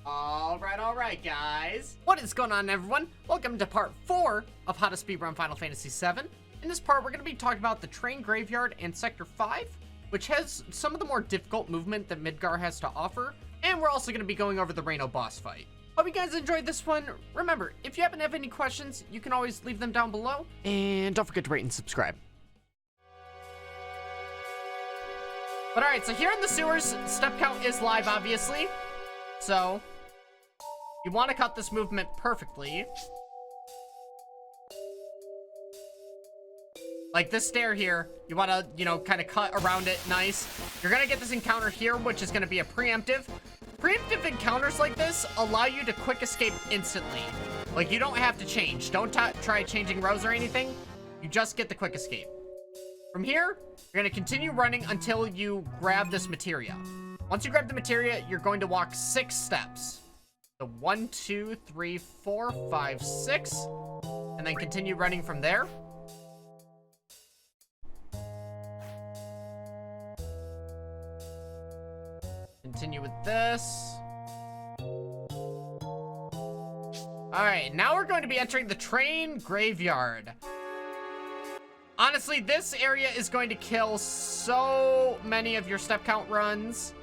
Alright, guys. What is going on, everyone? Welcome to part 4 of how to speedrun Final Fantasy VII. In this part, we're going to be talking about the train graveyard and Sector 5, which has some of the more difficult movement that Midgar has to offer. And we're also going to be going over the Reno boss fight. Hope you guys enjoyed this one. Remember, if you happen to have any questions, you can always leave them down below. And don't forget to rate and subscribe. But alright, so here in the sewers, step count is live, obviously. So you want to cut this movement perfectly. Like this stair here, you want to, kind of cut around it nice. You're going to get this encounter here, which is going to be a preemptive. Preemptive encounters like this allow you to quick escape instantly. Like, you don't have to change. Don't try changing rows or anything. You just get the quick escape. From here, you're going to continue running until you grab this materia. Once you grab the materia, you're going to walk 6 steps. So 1, 2, 3, 4, 5, 6. And then continue running from there. Continue with this. Alright, now we're going to be entering the train graveyard. Honestly, this area is going to kill so many of your step count runs.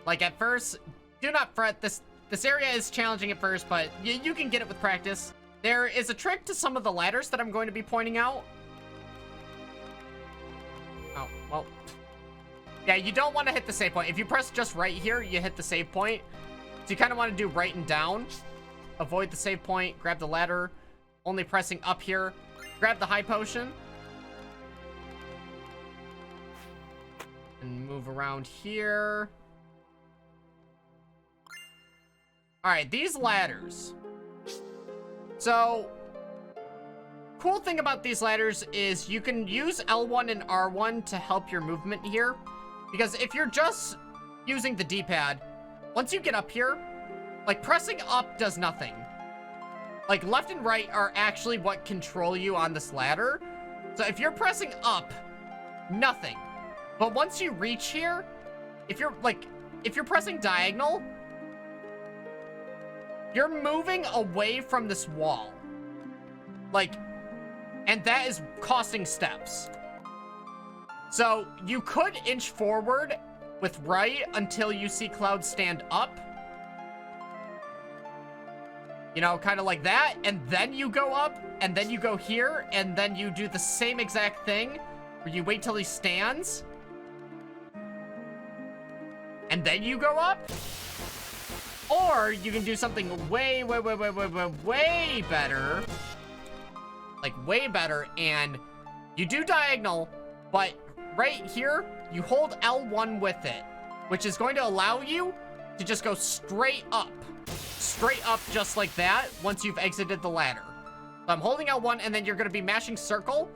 Like, at first, do not fret. This area is challenging at first, but you can get it with practice. There is a trick to some of the ladders that I'm going to be pointing out. Oh, well. Yeah, you don't want to hit the save point. If you press just right here, you hit the save point. So you kind of want to do right and down. Avoid the save point. Grab the ladder. Only pressing up here. Grab the high potion. And move around here. Alright, these ladders. So, cool thing about these ladders is you can use L1 and R1 to help your movement here. Because if you're just using the D-pad, once you get up here, like, pressing up does nothing. Like, left and right are actually what control you on this ladder. So if you're pressing up, nothing. But once you reach here, if you're pressing diagonal, you're moving away from this wall. Like, and that is costing steps. So you could inch forward with right until you see Cloud stand up. You know, kind of like that. And then you go up, and then you go here, and then you do the same exact thing where you wait till he stands. And then you go up. Or you can do something way better. Like, way better. And you do diagonal, but right here, you hold L1 with it, which is going to allow you to just go straight up. Straight up just like that once you've exited the ladder. So I'm holding L1, and then you're going to be mashing circle.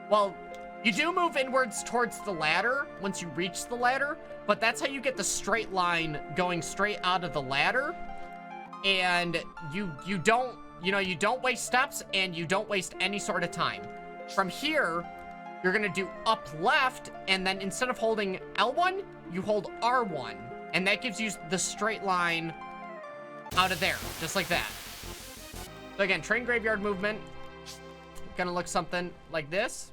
Well, you do move inwards towards the ladder once you reach the ladder, but that's how you get the straight line going straight out of the ladder. And you don't waste steps, and you don't waste any sort of time. From here, you're gonna do up left, and then instead of holding L1, you hold R1, and that gives you the straight line out of there, just like that. So again, train graveyard movement, gonna look something like this.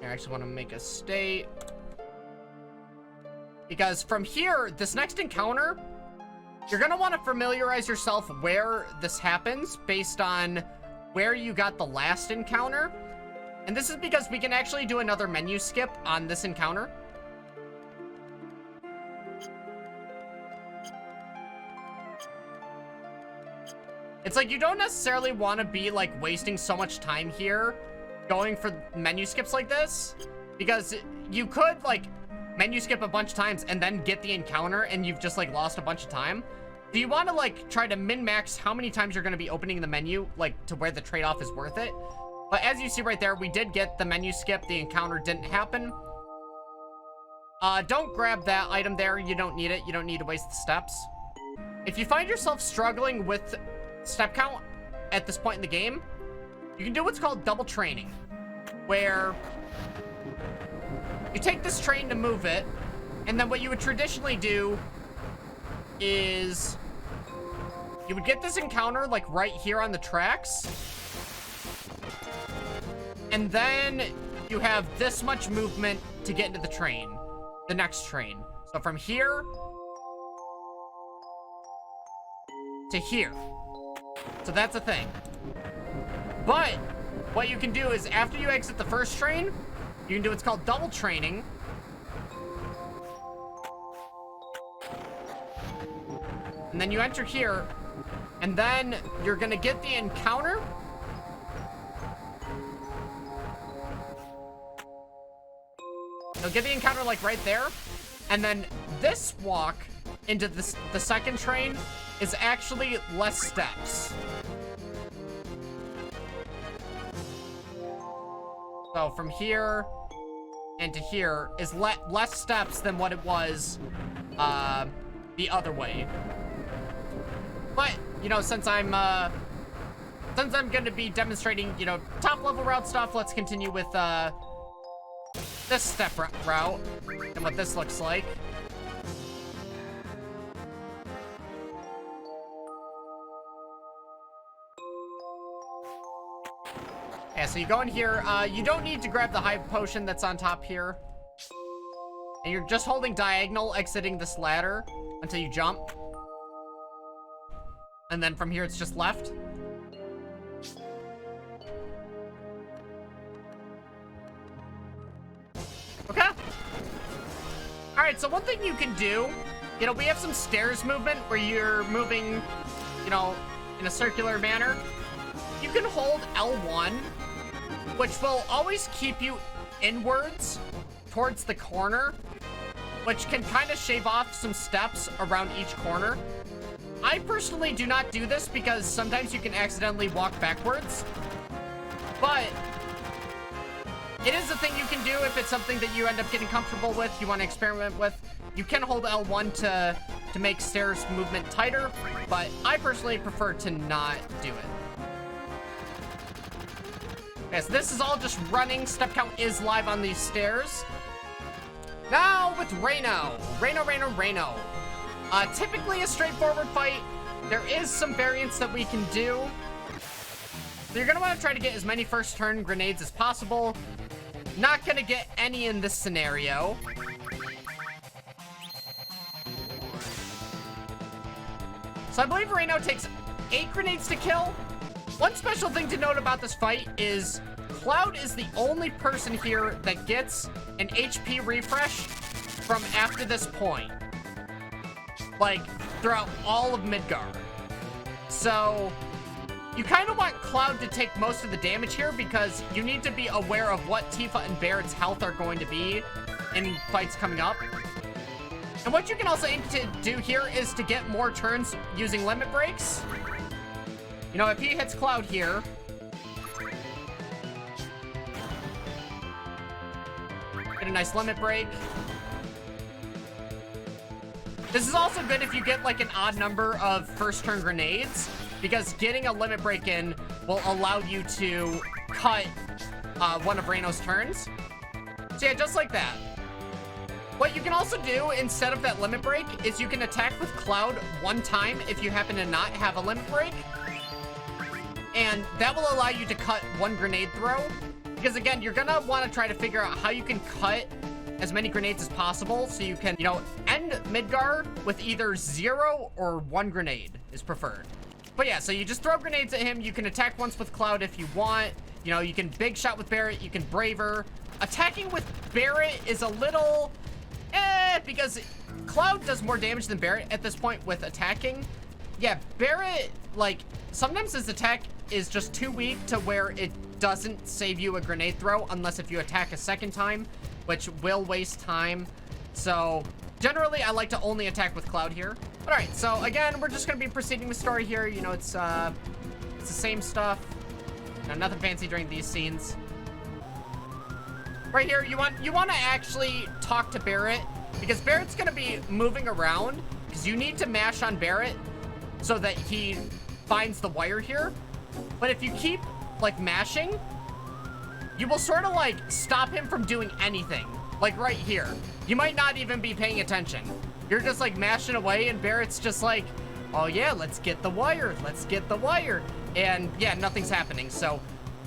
I actually want to make a state. Because from here, this next encounter, you're going to want to familiarize yourself where this happens based on where you got the last encounter. And this is because we can actually do another menu skip on this encounter. It's like you don't necessarily want to be like wasting so much time here going for menu skips like this, because you could like menu skip a bunch of times and then get the encounter and you've just like lost a bunch of time. Do you want to like try to min-max how many times you're going to be opening the menu, like to where the trade-off is worth it? But as you see right there, we did get the menu skip. The encounter didn't happen. Don't grab that item there. You don't need it. You don't need to waste the steps. If you find yourself struggling with step count at this point in the game, you can do what's called double training, where you take this train to move it, and then what you would traditionally do is you would get this encounter like right here on the tracks, and then you have this much movement to get into the train, the next train. So from here to here. So that's a thing. But what you can do is after you exit the first train, you can do what's called double training. And then you enter here, and then you're gonna get the encounter. You'll get the encounter like right there, and then this walk into the second train is actually less steps. So from here and to here is less steps than what it was the other way. But, you know, since I'm going to be demonstrating, you know, top level route stuff, let's continue with this step route and what this looks like. Yeah, so you go in here, you don't need to grab the high potion that's on top here. And you're just holding diagonal, exiting this ladder until you jump. And then from here, it's just left. Okay. All right, so one thing you can do, you know, we have some stairs movement where you're moving, you know, in a circular manner. You can hold L1, which will always keep you inwards towards the corner, which can kind of shave off some steps around each corner. I personally do not do this because sometimes you can accidentally walk backwards, but it is a thing you can do if it's something that you end up getting comfortable with, you want to experiment with. You can hold L1 to make stairs movement tighter, but I personally prefer to not do it. Yes, this is all just running. Step count is live on these stairs. Now with Reno. Reno. Typically a straightforward fight. There is some variance that we can do. So you're gonna want to try to get as many first turn grenades as possible. Not gonna get any in this scenario. So I believe Reno takes 8 grenades to kill. One special thing to note about this fight is Cloud is the only person here that gets an HP refresh from after this point. Like, throughout all of Midgar. So, you kind of want Cloud to take most of the damage here because you need to be aware of what Tifa and Barrett's health are going to be in fights coming up. And what you can also aim to do here is to get more turns using limit breaks. You know, if he hits Cloud here, get a nice limit break. This is also good if you get like an odd number of first turn grenades, because getting a limit break in will allow you to cut one of Reno's turns. So yeah, just like that. What you can also do instead of that limit break is you can attack with Cloud one time if you happen to not have a limit break. And that will allow you to cut one grenade throw. Because again, you're gonna want to try to figure out how you can cut as many grenades as possible so you can, you know, end Midgar with either 0 or 1 grenade is preferred. But yeah, so you just throw grenades at him. You can attack once with Cloud if you want. You know, you can big shot with Barrett. You can Braver. Attacking with Barrett is a little because Cloud does more damage than Barrett at this point with attacking. Yeah, Barrett, like, sometimes his attack is just too weak to where it doesn't save you a grenade throw unless if you attack a second time, which will waste time. So generally I like to only attack with Cloud here. All right, so again, we're just gonna be proceeding with story here. You know, it's the same stuff. You know, nothing fancy during these scenes. Right here, you want to actually talk to Barrett because Barrett's gonna be moving around because you need to mash on Barrett so that he finds the wire here. But if you keep, like, mashing, you will sort of, like, stop him from doing anything. Like, right here. You might not even be paying attention. You're just, like, mashing away, and Barrett's just like, oh, yeah, let's get the wire. Let's get the wire. And, yeah, nothing's happening. So,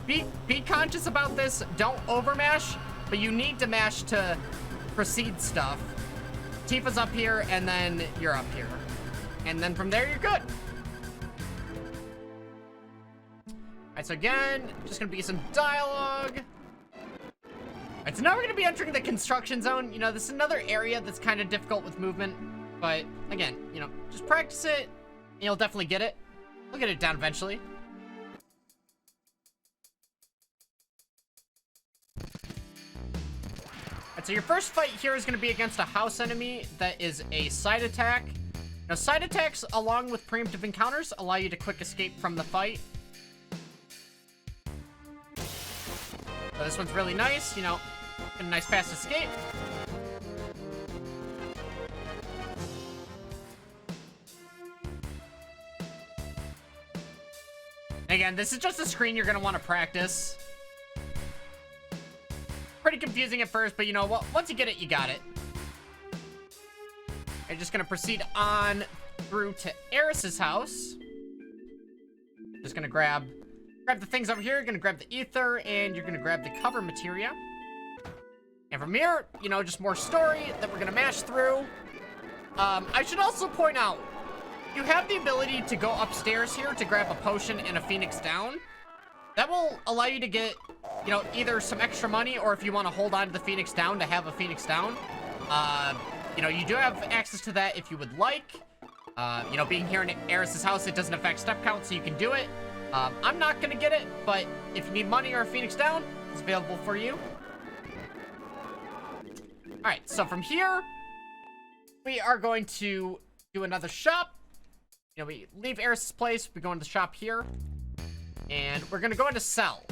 be conscious about this. Don't overmash, but you need to mash to proceed stuff. Tifa's up here, and then you're up here. And then from there, you're good. Alright, so again, just gonna be some dialogue. Alright, so now we're gonna be entering the construction zone. You know, this is another area that's kind of difficult with movement. But, again, you know, just practice it, and you'll definitely get it. We'll get it down eventually. Alright, so your first fight here is gonna be against a house enemy that is a side attack. Now, side attacks, along with preemptive encounters, allow you to quick escape from the fight. So this one's really nice, you know, a nice fast escape. Again, this is just a screen you're going to want to practice. Pretty confusing at first, but you know what? Once you get it, you got it. I'm just going to proceed on through to Eris's house. Just going to grab the things over here. You're gonna grab the ether, and you're gonna grab the cover materia. And from here, you know, just more story that we're gonna mash through. I should also point out, you have the ability to go upstairs here to grab a potion and a Phoenix down. That will allow you to get, you know, either some extra money, or if you want to hold on to the Phoenix down to have a Phoenix down. You know, you do have access to that if you would like. You know, being here in Eris's house, it doesn't affect step count, so you can do it. I'm not gonna get it, but if you need money or a Phoenix down, it's available for you. Alright, so from here, we are going to do another shop. You know, we leave Eris's place, we go into the shop here, and we're gonna go into sell.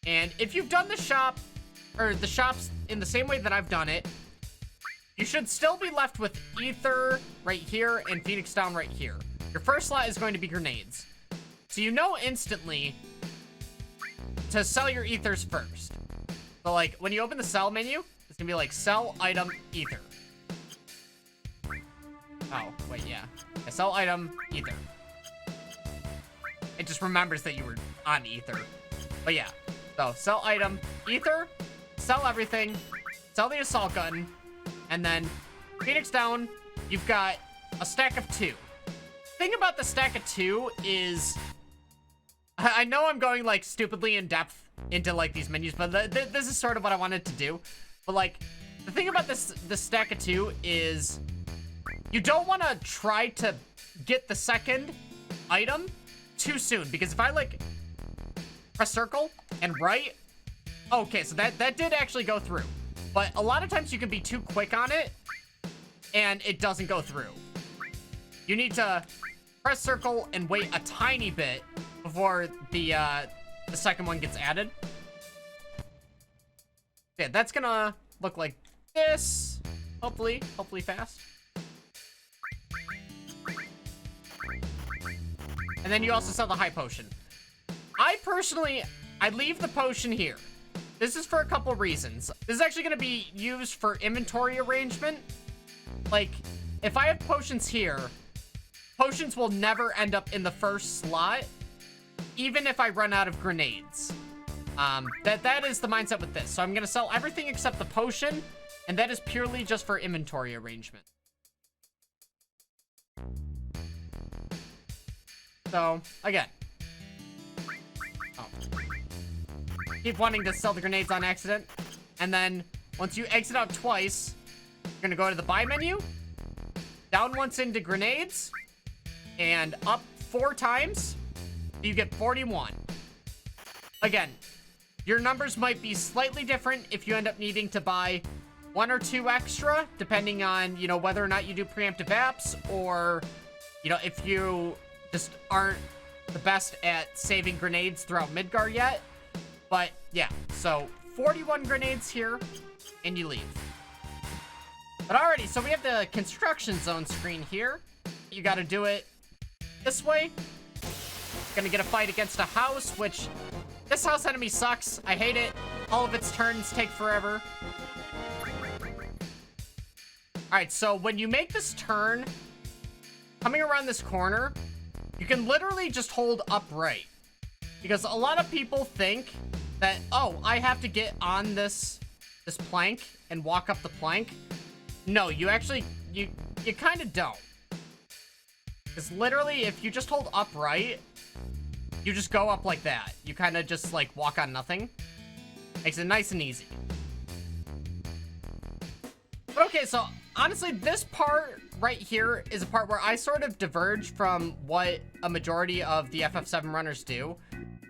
And if you've done the shop, or the shops in the same way that I've done it, you should still be left with ether right here and Phoenix down right here. Your first slot is going to be grenades. So you know instantly to sell your ethers first. So like when you open the sell menu, it's gonna be like sell item ether. Oh, wait, yeah. Sell item ether. It just remembers that you were on ether. But yeah. So sell item ether, sell everything, sell the assault gun, and then Phoenix down, you've got a stack of 2. Thing about the stack of 2 is, I know I'm going, like, stupidly in depth into, like, these menus, but this is sort of what I wanted to do. But, like, the thing about this stack of 2 is you don't want to try to get the second item too soon. Because if I, like, press circle and right... Okay, so that did actually go through. But a lot of times you can be too quick on it, and it doesn't go through. You need to press circle and wait a tiny bit before the second one gets added. Yeah, that's gonna look like this. Hopefully fast. And then you also sell the high potion. I leave the potion here. This is for a couple reasons. This is actually gonna be used for inventory arrangement. Like, if I have potions here, potions will never end up in the first slot, even if I run out of grenades. That is the mindset with this. So I'm gonna sell everything except the potion, and that is purely just for inventory arrangement. So, again. Oh. Keep wanting to sell the grenades on accident. And then, once you exit out twice, you're gonna go to the buy menu, down once into grenades, and up 4 times, you get 41. Again, your numbers might be slightly different if you end up needing to buy 1 or 2 extra, depending on, you know, whether or not you do preemptive apps, or, you know, if you just aren't the best at saving grenades throughout Midgar yet. But, yeah, so 41 grenades here, and you leave. But alrighty, so we have the construction zone screen here. You gotta do it this way. Gonna get a fight against a house, which this house enemy sucks. I hate it. All of its turns take forever. All right, so when you make this turn, coming around this corner, you can literally just hold upright. Because a lot of people think that, oh, I have to get on this plank and walk up the plank. No, you actually, you kind of don't. Because literally, if you just hold upright, you just go up like that. You kind of just, like, walk on nothing. Makes it nice and easy. But okay, so honestly, this part right here is a part where I sort of diverge from what a majority of the FF7 runners do.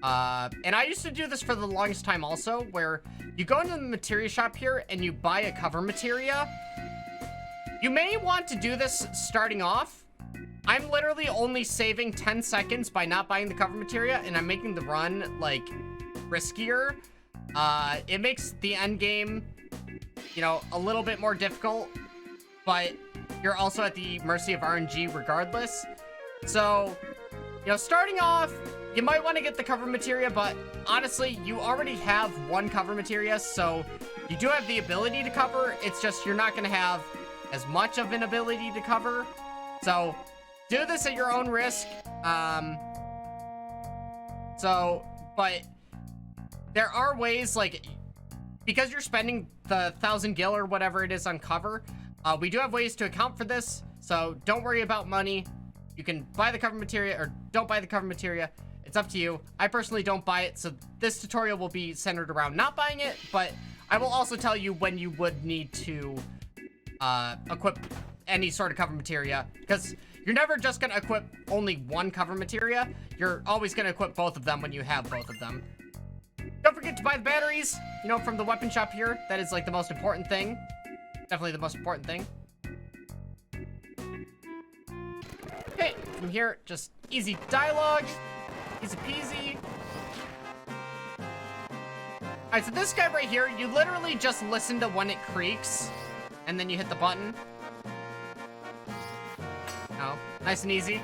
And I used to do this for the longest time also, where you go into the materia shop here and you buy a cover materia. You may want to do this starting off. I'm literally only saving 10 seconds by not buying the cover materia, and I'm making the run, like, riskier. It makes the end game, you know, a little bit more difficult, but you're also at the mercy of RNG regardless. So, you know, starting off, you might want to get the cover materia, but honestly, you already have one cover materia, so you do have the ability to cover. It's just you're not going to have as much of an ability to cover. So, do this at your own risk. But there are ways, like, because you're spending the 1,000 gil or whatever it is on cover, we do have ways to account for this, so don't worry about money. You can buy the cover materia or don't buy the cover materia. It's up to you. I personally don't buy it, so this tutorial will be centered around not buying it, but I will also tell you when you would need to equip any sort of cover materia, because you're never just going to equip only one cover materia. You're always going to equip both of them when you have both of them. Don't forget to buy the batteries, you know, from the weapon shop here. That is, like, the most important thing. Definitely the most important thing. Okay, from here, just easy dialogue. Easy peasy. Alright, so this guy right here, you literally just listen to when it creaks, and then you hit the button. Oh, nice and easy.